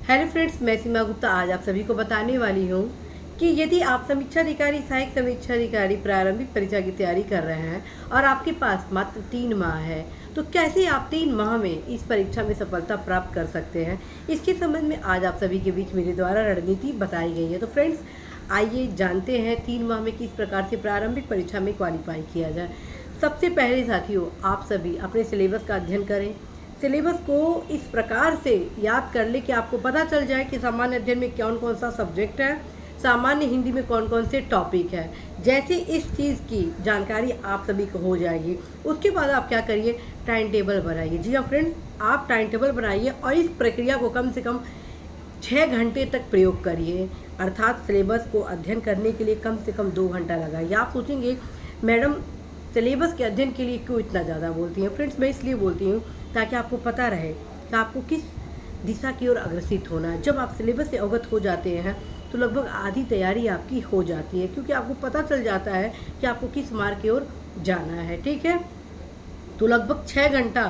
Hello friends, मैं सीमा गुप्ता आज आप सभी को बताने वाली हूँ कि यदि आप समीक्षा अधिकारी सहायक समीक्षा अधिकारी प्रारंभिक परीक्षा की तैयारी कर रहे हैं और आपके पास मात्र 3 माह है, तो कैसे आप 3 माह में इस परीक्षा में सफलता प्राप्त कर सकते हैं, इसके संबंध में आज आप सभी के बीच मेरे द्वारा रणनीति बताई गई है। तो फ्रेंड्स, आइए जानते हैं 3 माह में किस प्रकार से प्रारंभिक परीक्षा में क्वालिफाई किया जाए। सबसे पहले साथियों, आप सभी अपने सिलेबस का अध्ययन करें। सिलेबस को इस प्रकार से याद कर ले कि आपको पता चल जाए कि सामान्य अध्ययन में कौन कौन सा सब्जेक्ट है, सामान्य हिंदी में कौन कौन से टॉपिक है। जैसे इस चीज़ की जानकारी आप सभी को हो जाएगी, उसके बाद आप क्या करिए, टाइम टेबल बनाइए। जी हाँ फ्रेंड्स, आप टाइम टेबल बनाइए और इस प्रक्रिया को कम से कम 6 घंटे तक प्रयोग करिए। अर्थात सिलेबस को अध्ययन करने के लिए कम से कम 2 घंटा लगाइए। आप सोचेंगे मैडम सिलेबस के अध्ययन के लिए क्यों इतना ज़्यादा बोलती हैं। फ्रेंड्स, मैं इसलिए बोलती हूँ ताकि आपको पता रहे कि आपको किस दिशा की ओर अग्रसित होना है। जब आप सिलेबस से अवगत हो जाते हैं तो लगभग आधी तैयारी आपकी हो जाती है, क्योंकि आपको पता चल जाता है कि आपको किस मार्ग की ओर जाना है। ठीक है, तो लगभग 6 घंटा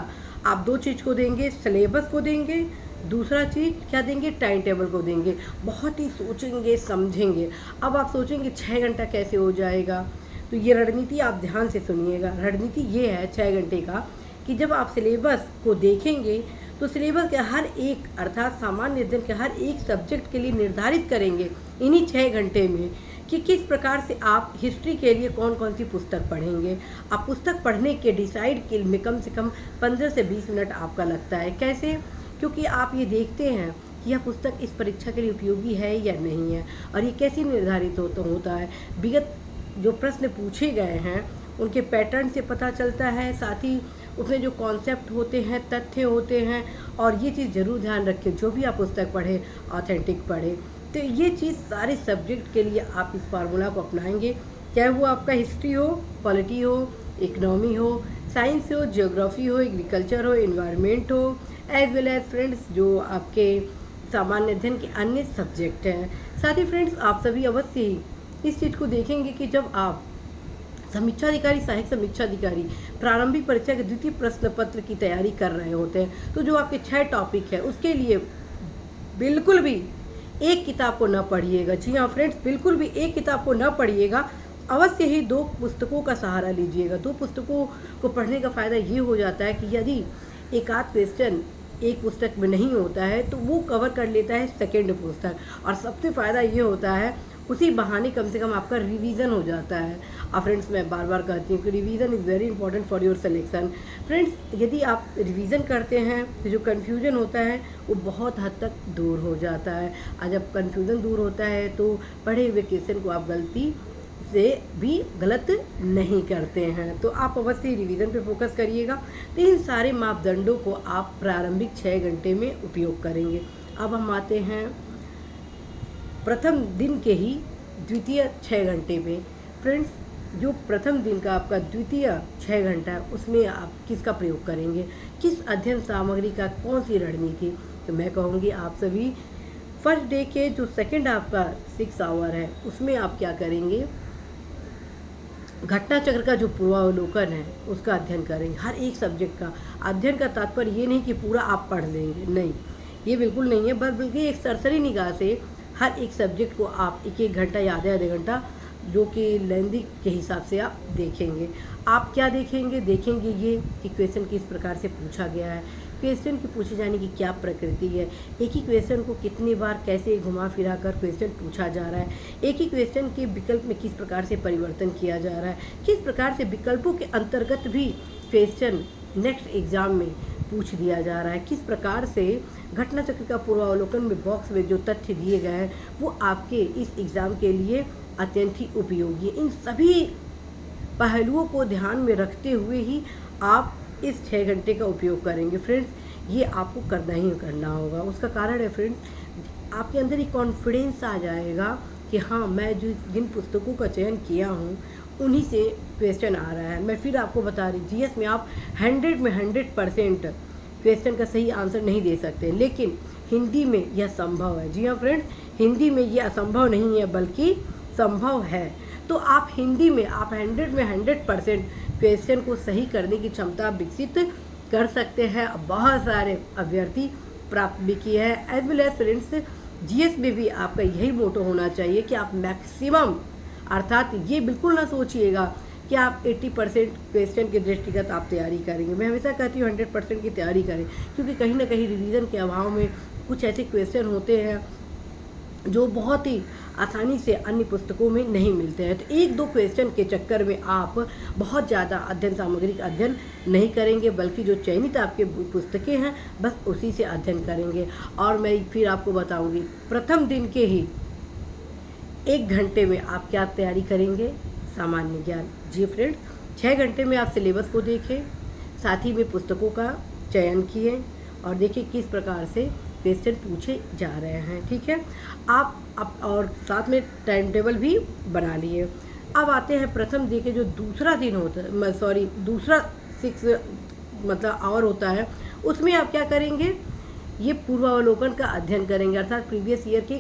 आप 2 चीज़ को देंगे, सिलेबस को देंगे, दूसरा चीज़ क्या देंगे, टाइम टेबल को देंगे। बहुत ही सोचेंगे समझेंगे। अब आप सोचेंगे 6 घंटा कैसे हो जाएगा, तो ये रणनीति आप ध्यान से सुनिएगा। रणनीति ये है 6 घंटे का कि जब आप सिलेबस को देखेंगे तो सिलेबस के हर एक अर्थात सामान्य अध्ययन के हर एक सब्जेक्ट के लिए निर्धारित करेंगे इन्हीं 6 घंटे में कि किस प्रकार से आप हिस्ट्री के लिए कौन कौन सी पुस्तक पढ़ेंगे। आप पुस्तक पढ़ने के डिसाइड के में कम से कम 15 से 20 मिनट आपका लगता है। कैसे? क्योंकि आप ये देखते हैं कि यह पुस्तक इस परीक्षा के लिए उपयोगी है या नहीं है, और ये कैसे निर्धारित होता है। विगत जो प्रश्न पूछे गए हैं उनके पैटर्न से पता चलता है, साथ ही उसमें जो कॉन्सेप्ट होते हैं, तथ्य होते हैं। और ये चीज़ ज़रूर ध्यान रखें, जो भी आप पुस्तक पढ़ें ऑथेंटिक पढ़ें। तो ये चीज़ सारे सब्जेक्ट के लिए आप इस फार्मूला को अपनाएंगे, चाहे वो आपका हिस्ट्री हो, पॉलिटी हो, इकोनॉमी हो, साइंस हो, जियोग्राफी हो, एग्रीकल्चर हो, एनवायरनमेंट हो, एज वेल एज फ्रेंड्स जो आपके सामान्य अध्ययन के अन्य सब्जेक्ट हैं। साथ ही फ्रेंड्स, आप सभी अवश्य ही इस चीज़ को देखेंगे कि जब आप समीक्षा अधिकारी सहायक समीक्षा अधिकारी प्रारंभिक परीक्षा के द्वितीय प्रश्न पत्र की तैयारी कर रहे होते हैं, तो जो आपके 6 टॉपिक है उसके लिए बिल्कुल भी एक किताब को न पढ़िएगा। जी हाँ फ्रेंड्स, बिल्कुल भी एक किताब को न पढ़िएगा, अवश्य ही 2 पुस्तकों का सहारा लीजिएगा। 2 पुस्तकों को पढ़ने का फ़ायदा ये हो जाता है कि यदि एक आध क्वेश्चन एक पुस्तक में नहीं होता है तो वो कवर कर लेता है सेकेंड पुस्तक, और सबसे फ़ायदा ये होता है उसी बहाने कम से कम आपका रिवीजन हो जाता है। और फ्रेंड्स, मैं बार बार कहती हूँ कि revision is very important for your selection. Friends, यदि आप रिवीजन करते हैं तो जो कन्फ्यूजन होता है वो बहुत हद तक दूर हो जाता है, और जब कन्फ्यूजन दूर होता है तो पढ़े हुए क्वेश्चन को आप गलती से भी गलत नहीं करते हैं। तो आप अवश्य रिवीजन पे फोकस करिएगा। तो इन सारे मापदंडों को आप प्रारंभिक 6 घंटे में उपयोग करेंगे। अब हम आते हैं प्रथम दिन के ही द्वितीय 6 घंटे में। फ्रेंड्स, जो प्रथम दिन का आपका द्वितीय 6 घंटा है उसमें आप किसका प्रयोग करेंगे, किस अध्ययन सामग्री का, कौन सी रणनीति। तो मैं कहूँगी आप सभी फर्स्ट डे के जो सेकंड आपका 6 आवर है उसमें आप क्या करेंगे, घटना चक्र का जो पूर्वावलोकन है उसका अध्ययन करेंगे। हर एक सब्जेक्ट का अध्ययन का तात्पर्य ये नहीं कि पूरा आप पढ़ लेंगे, नहीं, ये बिल्कुल नहीं है। बल्कि एक सरसरी निगाह से हर एक सब्जेक्ट को आप 1-1 घंटा या आधे घंटा जो कि लेंदी के हिसाब से आप देखेंगे। आप क्या देखेंगे ये कि क्वेश्चन किस प्रकार से पूछा गया है, क्वेश्चन की पूछे जाने की क्या प्रकृति है, एक ही क्वेश्चन को कितनी बार कैसे घुमा फिरा कर क्वेश्चन पूछा जा रहा है, एक ही क्वेश्चन के विकल्प में किस प्रकार से परिवर्तन किया जा रहा है, किस प्रकार से विकल्पों के अंतर्गत भी क्वेश्चन नेक्स्ट एग्जाम में पूछ दिया जा रहा है, किस प्रकार से घटना चक्र का पूर्वावलोकन में बॉक्स में जो तथ्य दिए गए हैं वो आपके इस एग्ज़ाम के लिए अत्यंत ही उपयोगी है। इन सभी पहलुओं को ध्यान में रखते हुए ही आप इस 6 घंटे का उपयोग करेंगे। फ्रेंड्स, ये आपको करना ही करना होगा। उसका कारण है फ्रेंड्स, आपके अंदर एक कॉन्फिडेंस आ जाएगा कि हाँ, मैं जो जिन पुस्तकों का चयन किया हूँ उन्हीं से क्वेश्चन आ रहा है। मैं फिर आपको बता रही, जीएस में आप 100 में 100% क्वेश्चन का सही आंसर नहीं दे सकते, लेकिन हिंदी में यह संभव है। जी हाँ फ्रेंड्स, हिंदी में यह असंभव नहीं है बल्कि संभव है। तो आप हिंदी में आप 100 में 100% क्वेश्चन को सही करने की क्षमता विकसित कर सकते हैं। बहुत सारे अभ्यर्थी प्राप्त भी किया है। As well as friends GS में भी आपका यही मोटो होना चाहिए कि आप मैक्सिमम, अर्थात ये बिल्कुल ना सोचिएगा कि आप 80% क्वेश्चन के दृष्टिगत आप तैयारी करेंगे। मैं हमेशा कहती हूँ 100% की तैयारी करें, क्योंकि कहीं ना कहीं रिवीजन के अभाव में कुछ ऐसे क्वेश्चन होते हैं जो बहुत ही आसानी से अन्य पुस्तकों में नहीं मिलते हैं। तो एक दो क्वेश्चन के चक्कर में आप बहुत ज़्यादा अध्ययन सामग्री का अध्ययन नहीं करेंगे, बल्कि जो चयनित आपके पुस्तकें हैं बस उसी से अध्ययन करेंगे। और मैं फिर आपको बताऊंगी प्रथम दिन के ही 1 घंटे में आप क्या तैयारी करेंगे, सामान्य ज्ञान। जी फ्रेंड्स, 6 घंटे में आप सिलेबस को देखें, साथ ही में पुस्तकों का चयन किए और देखिए किस प्रकार से क्वेश्चन पूछे जा रहे हैं। ठीक है, आप और साथ में टाइम टेबल भी बना लिए। अब आते हैं प्रथम डे के जो दूसरा दिन होता है, दूसरा 6 मतलब आवर होता है, उसमें आप क्या करेंगे, ये पूर्वावलोकन का अध्ययन करेंगे, अर्थात प्रीवियस ईयर के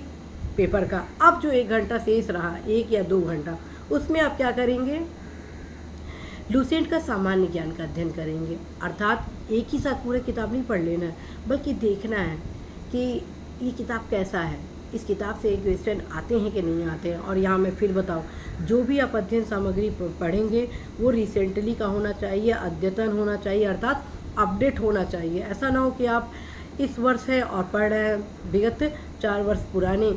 पेपर का। अब जो 1 घंटा शेष रहा, 1 या 2 घंटा, उसमें आप क्या करेंगे, लूसेंट का सामान्य ज्ञान का अध्ययन करेंगे। अर्थात एक ही साथ पूरे किताब नहीं पढ़ लेना है, बल्कि देखना है कि ये किताब कैसा है, इस किताब से क्वेश्चन आते हैं कि नहीं आते हैं। और यहाँ मैं फिर बताऊँ, जो भी आप अध्ययन सामग्री पढ़ेंगे वो रिसेंटली का होना चाहिए, अद्यतन होना चाहिए, अर्थात अपडेट होना चाहिए। ऐसा ना हो कि आप इस वर्ष है और पढ़ रहे हैं विगत 4 वर्ष पुराने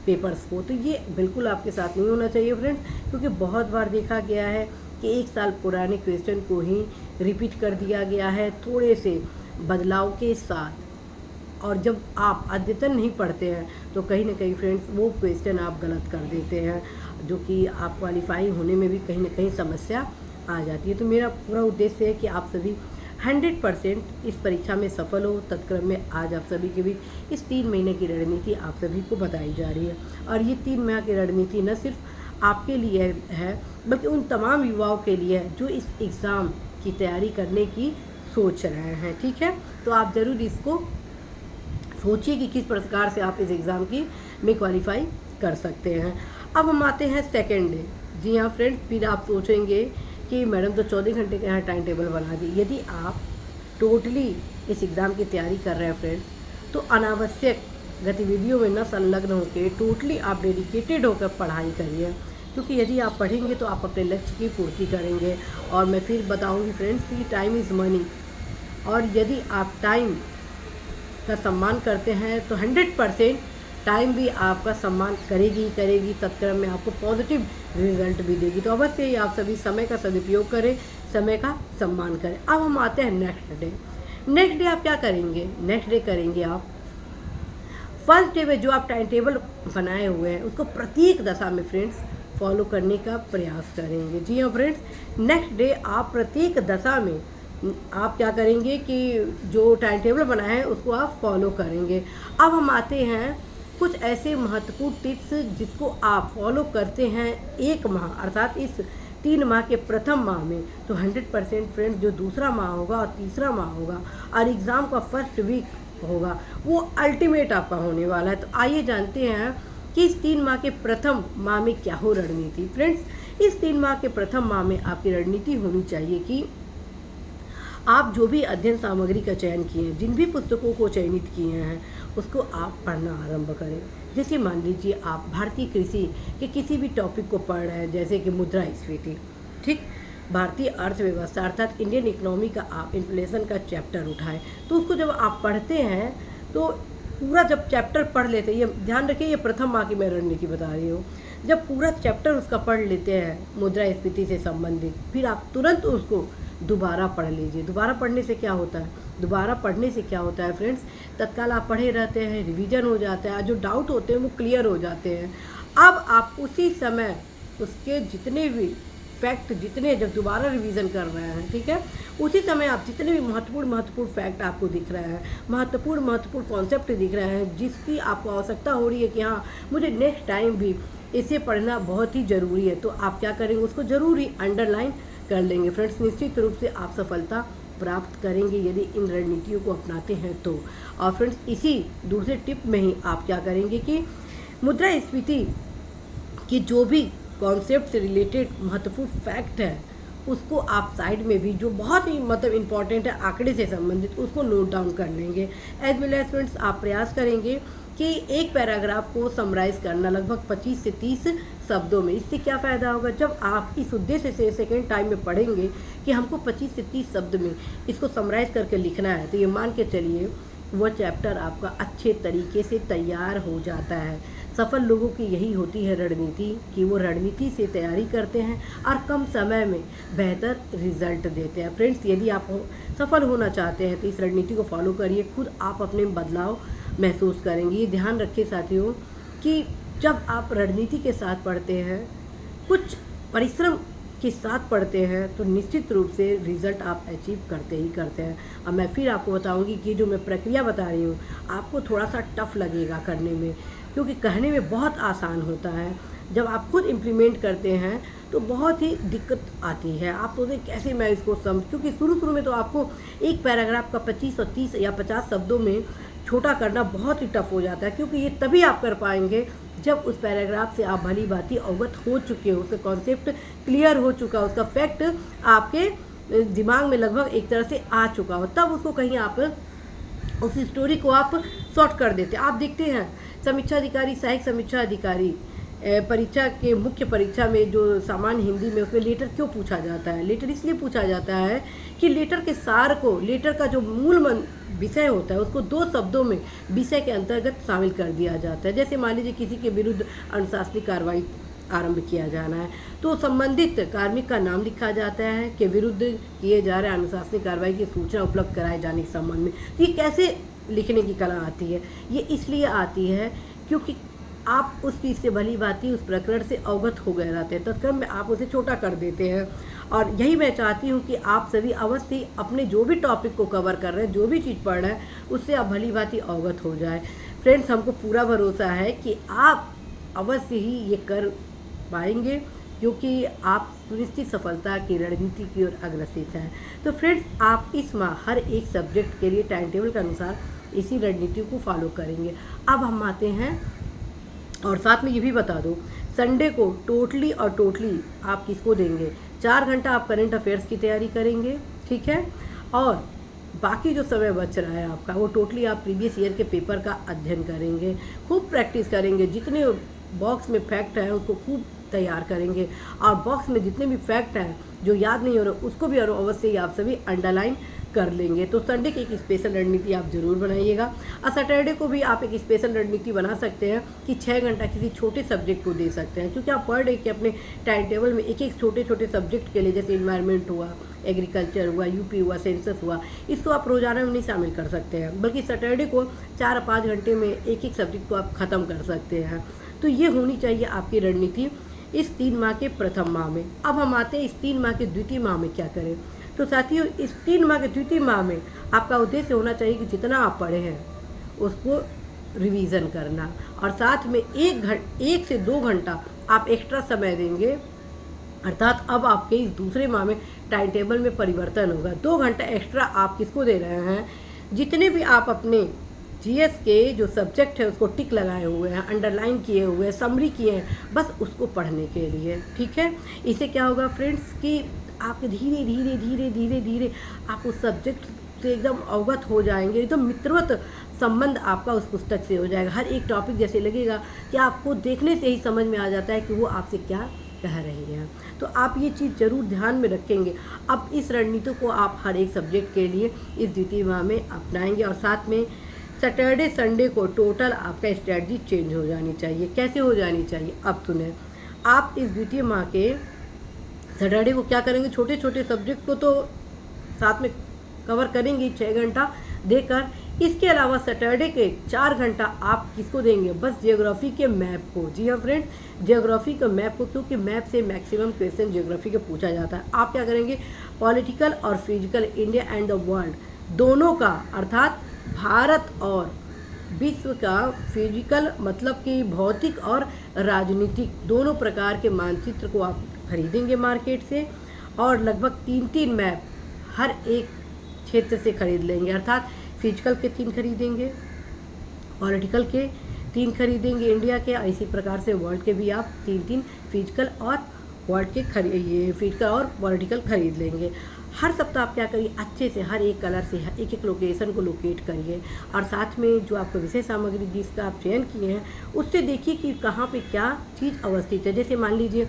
पेपर्स को, तो ये बिल्कुल आपके साथ नहीं होना चाहिए फ्रेंड्स, क्योंकि बहुत बार देखा गया है कि 1 साल पुराने क्वेश्चन को ही रिपीट कर दिया गया है थोड़े से बदलाव के साथ। और जब आप अद्यतन नहीं पढ़ते हैं तो कहीं ना कहीं फ्रेंड्स वो क्वेश्चन आप गलत कर देते हैं, जो कि आप क्वालिफाई होने में भी कहीं ना कहीं समस्या आ जाती है। तो मेरा पूरा उद्देश्य है कि आप सभी 100% इस परीक्षा में सफल हो। तत्क्रम में आज आप सभी के बीच इस 3 महीने की रणनीति आप सभी को बताई जा रही है। और ये 3 माह की रणनीति न सिर्फ आपके लिए है, बल्कि उन तमाम युवाओं के लिए है जो इस एग्ज़ाम की तैयारी करने की सोच रहे हैं। ठीक है, तो आप ज़रूर इसको सोचिए कि किस प्रकार से आप इस एग्ज़ाम की में क्वालिफाई कर सकते हैं। अब हम आते हैं सेकेंड डे। जी हाँ फ्रेंड्स, फिर आप सोचेंगे कि मैडम तो 14 घंटे का यहाँ टाइम टेबल बना दी। यदि आप टोटली इस एग्ज़ाम की तैयारी कर रहे हैं फ्रेंड्स, तो अनावश्यक गतिविधियों में न संलग्न होकर टोटली आप डेडिकेटेड होकर पढ़ाई करिए, क्योंकि यदि आप पढ़ेंगे तो आप अपने लक्ष्य की पूर्ति करेंगे। और मैं फिर बताऊँगी फ्रेंड्स कि टाइम इज़ मनी, और यदि आप टाइम का सम्मान करते हैं तो 100% टाइम भी आपका सम्मान करेगी ही करेगी, तत्क्रम में आपको पॉजिटिव रिजल्ट भी देगी। तो अवश्य ही आप सभी समय का सदुपयोग करें, समय का सम्मान करें। अब हम आते हैं नेक्स्ट डे। नेक्स्ट डे आप क्या करेंगे, नेक्स्ट डे करेंगे आप फर्स्ट डे में जो आप टाइम टेबल बनाए हुए हैं उसको प्रत्येक दशा में फ्रेंड्स फॉलो करने का प्रयास करेंगे। जी हाँ फ्रेंड्स, नेक्स्ट डे आप प्रत्येक दशा में आप क्या करेंगे कि जो टाइम टेबल बनाए हैं उसको आप फॉलो करेंगे। अब हम आते हैं कुछ ऐसे महत्वपूर्ण टिप्स जिसको आप फॉलो करते हैं 1 माह, अर्थात इस 3 माह के प्रथम माह में, तो 100% फ्रेंड्स जो दूसरा माह होगा और तीसरा माह होगा और एग्ज़ाम का फर्स्ट वीक होगा वो अल्टीमेट आपका होने वाला है। तो आइए जानते हैं कि इस 3 माह के प्रथम माह में क्या हो रणनीति। फ्रेंड्स, इस 3 माह के प्रथम माह में आपकी रणनीति होनी चाहिए कि आप जो भी अध्ययन सामग्री का चयन किए हैं, जिन भी पुस्तकों को चयनित किए हैं उसको आप पढ़ना आरंभ करें। जैसे मान लीजिए आप भारतीय कृषि के किसी भी टॉपिक को पढ़ रहे हैं, जैसे कि मुद्रास्फीति, ठीक, भारतीय अर्थव्यवस्था अर्थात इंडियन इकोनॉमी का आप इन्फ्लेशन का चैप्टर उठाएं। तो उसको जब आप पढ़ते हैं तो पूरा जब चैप्टर पढ़ लेते हैं, ये ध्यान रखिए ये प्रथम माह की मैं रणनीति बता रही हूँ, जब पूरा चैप्टर उसका पढ़ लेते हैं मुद्रास्फीति से संबंधित, फिर आप तुरंत उसको दोबारा पढ़ लीजिए। दोबारा पढ़ने से क्या होता है, दोबारा पढ़ने से क्या होता है फ्रेंड्स, तत्काल आप पढ़े रहते हैं, रिवीजन हो जाता है, जो डाउट होते हैं वो क्लियर हो जाते हैं। अब आप उसी समय उसके जितने भी फैक्ट, जितने जब दोबारा रिवीजन कर रहे हैं, ठीक है, उसी समय आप जितने भी महत्वपूर्ण फैक्ट आपको दिख रहे हैं, महत्वपूर्ण कॉन्सेप्ट दिख रहे हैं, जिसकी आपको आवश्यकता हो रही है कि हाँ मुझे नेक्स्ट टाइम भी इसे पढ़ना बहुत ही ज़रूरी है, तो आप क्या करेंगे, उसको ज़रूर ही अंडरलाइन कर लेंगे। फ्रेंड्स, निश्चित रूप से आप सफलता प्राप्त करेंगे यदि इन रणनीतियों को अपनाते हैं तो। और फ्रेंड्स, इसी दूसरे टिप में ही आप क्या करेंगे कि मुद्रास्फीति की जो भी कॉन्सेप्ट से रिलेटेड महत्वपूर्ण फैक्ट है उसको आप साइड में भी जो बहुत ही मतलब इम्पॉर्टेंट है आंकड़े से संबंधित उसको नोट डाउन कर लेंगे। एज वेल एज फ्रेंड्स आप प्रयास करेंगे कि एक पैराग्राफ को समराइज़ करना लगभग 25 से 30 शब्दों में। इससे क्या फ़ायदा होगा, जब आप इस उद्देश्य से सेकेंड टाइम में पढ़ेंगे कि हमको 25 से 30 शब्द में इसको समराइज़ करके लिखना है, तो ये मान के चलिए वो चैप्टर आपका अच्छे तरीके से तैयार हो जाता है। सफल लोगों की यही होती है रणनीति कि वो रणनीति से तैयारी करते हैं और कम समय में बेहतर रिजल्ट देते हैं। फ्रेंड्स, यदि आप सफल होना चाहते हैं तो इस रणनीति को फॉलो करिए, खुद आप अपने बदलाव महसूस करेंगे। ये ध्यान रखिए साथियों कि जब आप रणनीति के साथ पढ़ते हैं, कुछ परिश्रम के साथ पढ़ते हैं, तो निश्चित रूप से रिज़ल्ट आप अचीव करते ही करते हैं। अब मैं फिर आपको बताऊंगी कि जो मैं प्रक्रिया बता रही हूँ आपको थोड़ा सा टफ लगेगा करने में, क्योंकि कहने में बहुत आसान होता है, जब आप खुद इम्प्लीमेंट करते हैं तो बहुत ही दिक्कत आती है। आप सोचें कैसे मैं इसको समझ, क्योंकि शुरू में तो आपको एक पैराग्राफ का 25 और 30 या 50 शब्दों में छोटा करना बहुत ही टफ हो जाता है, क्योंकि ये तभी आप कर पाएंगे जब उस पैराग्राफ से आप भली भांति अवगत हो चुके हो, उसका कॉन्सेप्ट क्लियर हो चुका, उसका फैक्ट आपके दिमाग में लगभग एक तरह से आ चुका हो, तब उसको कहीं आप उस स्टोरी को आप शॉर्ट कर देते। आप देखते हैं समीक्षा अधिकारी, सहायक समीक्षा अधिकारी परीक्षा के मुख्य परीक्षा में जो सामान्य हिंदी में उसमें लेटर क्यों पूछा जाता है। लेटर इसलिए पूछा जाता है कि लेटर के सार को, लेटर का जो मूल विषय होता है उसको 2 शब्दों में विषय के अंतर्गत शामिल कर दिया जाता है। जैसे मान लीजिए किसी के विरुद्ध अनुशासनिक कार्रवाई आरंभ किया जाना है, तो संबंधित कार्मिक का नाम लिखा जाता है कि विरुद्ध किए जा रहे अनुशासनिक कार्रवाई की सूचना उपलब्ध कराए जाने के संबंध में। तो ये कैसे लिखने की कला आती है, ये इसलिए आती है क्योंकि आप उस चीज़ से भली भांति उस प्रकरण से अवगत हो गए रहते हैं, तत्क्रम में आप उसे छोटा कर देते हैं। और यही मैं चाहती हूँ कि आप सभी अवश्य अपने जो भी टॉपिक को कवर कर रहे हैं, जो भी चीज़ पढ़ रहे हैं, उससे आप भली भांति अवगत हो जाए। फ्रेंड्स, हमको पूरा भरोसा है कि आप अवश्य ही ये कर पाएंगे, क्योंकि आप सुनिश्चित सफलता की रणनीति की ओर अग्रसित हैं। तो फ्रेंड्स, आप इस माह हर एक सब्जेक्ट के लिए टाइम टेबल के अनुसार इसी रणनीति को फॉलो करेंगे। अब हम आते हैं, और साथ में ये भी बता दो, संडे को टोटली आप किसको देंगे, 4 घंटा आप करंट अफेयर्स की तैयारी करेंगे, ठीक है। और बाकी जो समय बच रहा है आपका, वो टोटली आप प्रीवियस ईयर के पेपर का अध्ययन करेंगे, खूब प्रैक्टिस करेंगे, जितने बॉक्स में फैक्ट हैं उसको खूब तैयार करेंगे, और बॉक्स में जितने भी फैक्ट हैं जो याद नहीं हो रहे उसको भी और अवश्य ही आप सभी अंडरलाइन कर लेंगे। तो संडे की एक स्पेशल रणनीति आप जरूर बनाइएगा, और सैटरडे को भी आप एक स्पेशल रणनीति बना सकते हैं कि 6 घंटा किसी छोटे सब्जेक्ट को दे सकते हैं, क्योंकि आप पर डे के अपने टाइम टेबल में एक छोटे सब्जेक्ट के लिए, जैसे इन्वायरमेंट हुआ, एग्रीकल्चर हुआ, यूपी हुआ, सेंसस हुआ, इसको आप रोजाना में नहीं शामिल कर सकते हैं, बल्कि सैटरडे को 4-5 घंटे में एक सब्जेक्ट को आप ख़त्म कर सकते हैं। तो ये होनी चाहिए आपकी रणनीति इस 3 माह के प्रथम माह में। अब हम आते हैं इस 3 माह के द्वितीय माह में क्या करें। तो साथियों, इस 3 माह के द्वितीय माह में आपका उद्देश्य होना चाहिए कि जितना आप पढ़े हैं उसको रिवीजन करना, और साथ में 1 से 2 घंटा आप एक्स्ट्रा समय देंगे। अर्थात अब आपके इस दूसरे माह में टाइम टेबल में परिवर्तन होगा। 2 घंटा एक्स्ट्रा आप किसको दे रहे हैं, जितने भी आप अपने जीएस के जो सब्जेक्ट है उसको टिक लगाए हुए हैं, अंडरलाइन किए हुए हैं, समरी किए हैं, बस उसको पढ़ने के लिए, ठीक है। इससे क्या होगा फ्रेंड्स कि आप धीरे धीरे आप उस सब्जेक्ट से एकदम अवगत हो जाएंगे, एकदम मित्रवत संबंध आपका उस पुस्तक से हो जाएगा। हर एक टॉपिक जैसे लगेगा कि आपको देखने से ही समझ में आ जाता है कि वो आपसे क्या कह रही हैं। तो आप ये चीज़ ज़रूर ध्यान में रखेंगे। अब इस रणनीति को आप हर एक सब्जेक्ट के लिए इस द्वितीय माह में अपनाएंगे, और साथ में सैटरडे संडे को टोटल आपका स्ट्रेटजी चेंज हो जानी चाहिए। कैसे हो जानी चाहिए, अब सुने। आप इस द्वितीय माह के सैटरडे को क्या करेंगे, छोटे सब्जेक्ट को तो साथ में कवर करेंगे 6 घंटा देकर। इसके अलावा सैटरडे के 4 घंटा आप किसको देंगे, बस जियोग्राफी के मैप को। जी हाँ फ्रेंड, जियोग्राफी का मैप को, क्योंकि मैप से मैक्सिमम क्वेश्चन जियोग्राफी का पूछा जाता है। आप क्या करेंगे, पॉलिटिकल और physical, India and the world दोनों का, अर्थात भारत और विश्व का, फिजिकल मतलब कि भौतिक और राजनीतिक दोनों प्रकार के मानचित्र को आप खरीदेंगे मार्केट से, और लगभग 3 मैप हर एक क्षेत्र से खरीद लेंगे। अर्थात फिजिकल के 3 खरीदेंगे, पॉलिटिकल के 3 खरीदेंगे इंडिया के, इसी प्रकार से वर्ल्ड के भी आप 3 फिजिकल और वर्ड के ये फिजिकल और पॉलिटिकल खरीद लेंगे। हर सप्ताह आप क्या करिए, अच्छे से हर एक कलर से एक एक लोकेशन को लोकेट करिए, और साथ में जो आपको विषय सामग्री जिसका आप चयन किए हैं उससे देखिए कि कहाँ पे क्या चीज़ अवस्थित है। जैसे मान लीजिए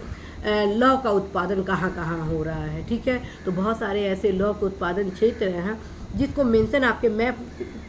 लौह का उत्पादन कहाँ कहाँ हो रहा है, ठीक है, तो बहुत सारे ऐसे लौह के उत्पादन क्षेत्र हैं जिसको मेंशन आपके मैप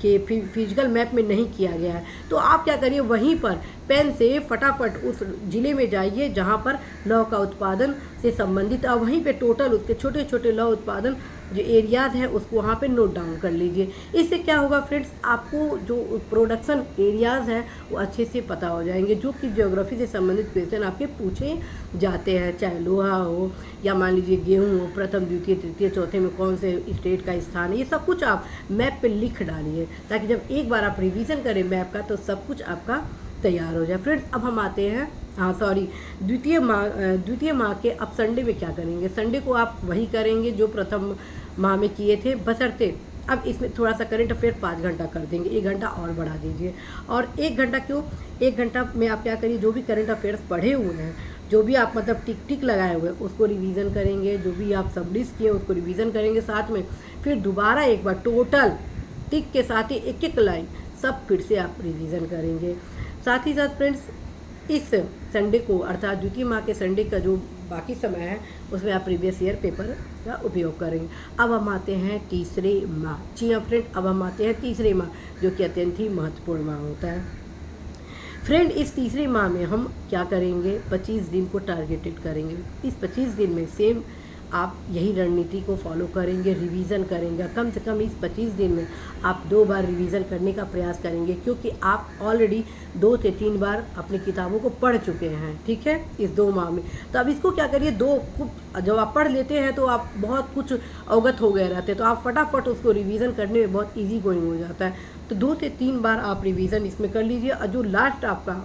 के फिजिकल मैप में नहीं किया गया है। तो आप क्या करिए, वहीं पर पेन से फटाफट उस ज़िले में जाइए जहाँ पर लौह का उत्पादन से संबंधित, और वहीं पे टोटल उसके छोटे छोटे लौह उत्पादन जो एरियाज़ हैं उसको वहाँ पे नोट डाउन कर लीजिए। इससे क्या होगा फ्रेंड्स, आपको जो प्रोडक्शन एरियाज़ हैं वो अच्छे से पता हो जाएंगे, जो कि ज्योग्राफी से संबंधित क्वेश्चन आपके पूछे जाते हैं, चाहे लोहा हो या मान लीजिए गेहूँ हो, प्रथम द्वितीय तृतीय चौथे में कौन से स्टेट का स्थान है, ये सब कुछ आप मैप पे लिख डालिए, ताकि जब एक बार आप रिवीजन करें मैप का तो सब कुछ आपका तैयार हो जाए। फ्रेंड्स अब हम आते हैं द्वितीय माह के अब संडे में क्या करेंगे। संडे को आप वही करेंगे जो प्रथम माह में किए थे, बशर्ते अब इसमें थोड़ा सा करंट अफेयर 5 घंटा कर देंगे, 1 घंटा और बढ़ा दीजिए। और 1 घंटा क्यों, 1 घंटा में आप क्या करिए, जो भी करंट अफेयर्स पढ़े हुए हैं, जो भी आप मतलब टिक टिक लगाए हुए हैं उसको रिवीजन करेंगे, जो भी आप सबलिस्ट किए उसको रिवीजन करेंगे साथ में, फिर दोबारा एक बार टोटल टिक के साथ ही एक एक लाइन सब फिर से आप रिवीजन करेंगे। साथ ही साथ फ्रेंड्स इस संडे को अर्थात द्वितीय माह के संडे का जो बाकी समय है उसमें आप प्रीवियस ईयर पेपर का उपयोग करेंगे। अब हम आते हैं तीसरे माह। जी हाँ फ्रेंड, अब हम आते हैं तीसरे माह, जो कि अत्यंत ही महत्वपूर्ण माह होता है। फ्रेंड इस तीसरे माह में हम क्या करेंगे, 25 दिन को टारगेटेड करेंगे। इस 25 दिन में सेम आप यही रणनीति को फॉलो करेंगे, रिवीजन करेंगे। कम से कम इस 25 दिन में आप 2 बार रिवीजन करने का प्रयास करेंगे, क्योंकि आप ऑलरेडी 2 से 3 बार अपनी किताबों को पढ़ चुके हैं, ठीक है, इस 2 माह में। तो अब इसको क्या करिए, जब आप पढ़ लेते हैं तो आप बहुत कुछ अवगत हो गए रहते हैं, तो आप फटाफट उसको रिवीजन करने में बहुत ईजी गोइंग हो जाता है। तो 2 से 3 बार आप रिवीजन इसमें कर लीजिए। और जो लास्ट आपका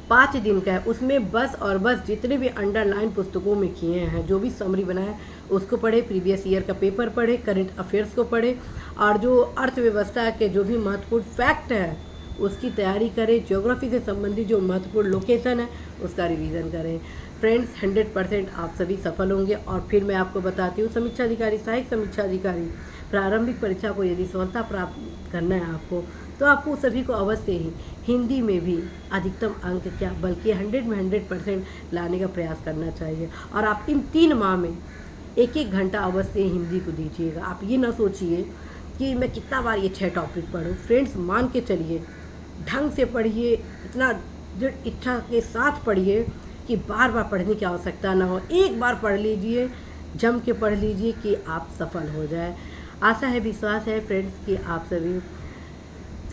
5 दिन का है उसमें बस और बस जितने भी अंडरलाइन पुस्तकों में किए हैं, जो भी समरी बनाए उसको पढ़े, प्रीवियस ईयर का पेपर पढ़े, करंट अफेयर्स को पढ़े, और जो अर्थव्यवस्था के जो भी महत्वपूर्ण फैक्ट है उसकी तैयारी करें, ज्योग्राफी से संबंधित जो महत्वपूर्ण लोकेशन है उसका रिवीजन करें। फ्रेंड्स 100% आप सभी सफल होंगे। और फिर मैं आपको बताती हूँ, समीक्षा अधिकारी, सहायक समीक्षा अधिकारी प्रारंभिक परीक्षा को यदि सफलता प्राप्त करना है आपको, तो आपको सभी को अवश्य ही हिंदी में भी अधिकतम अंक क्या बल्कि 100 में 100% लाने का प्रयास करना चाहिए। और आप इन 3 माह में 1-1 घंटा अवश्य हिंदी को दीजिएगा। आप ये ना सोचिए कि मैं कितना बार ये 6 टॉपिक पढूं। फ्रेंड्स मान के चलिए, ढंग से पढ़िए, इतना दृढ़ इच्छा के साथ पढ़िए कि बार बार पढ़ने की आवश्यकता ना हो। एक बार पढ़ लीजिए, जम के पढ़ लीजिए कि आप सफल हो जाए। आशा है, विश्वास है फ्रेंड्स कि आप सभी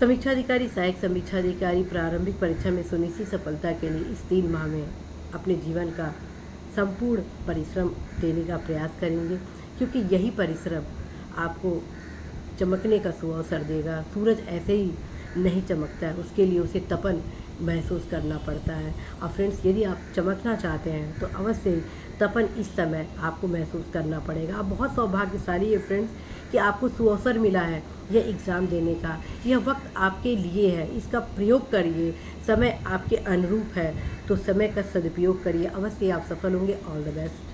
समीक्षा अधिकारी, सहायक समीक्षा अधिकारी प्रारंभिक परीक्षा में सुनिश्चित सफलता के लिए इस 3 माह में अपने जीवन का संपूर्ण परिश्रम देने का प्रयास करेंगे, क्योंकि यही परिश्रम आपको चमकने का सुअवसर देगा। सूरज ऐसे ही नहीं चमकता है, उसके लिए उसे तपन महसूस करना पड़ता है। और फ्रेंड्स यदि आप चमकना चाहते हैं तो अवश्य ही तपन इस समय आपको महसूस करना पड़ेगा। आप बहुत सौभाग्यशाली है फ्रेंड्स कि आपको सुअवसर मिला है यह एग्ज़ाम देने का। यह वक्त आपके लिए है, इसका प्रयोग करिए। समय आपके अनुरूप है तो समय का सदुपयोग करिए, अवश्य आप सफल होंगे। All the best.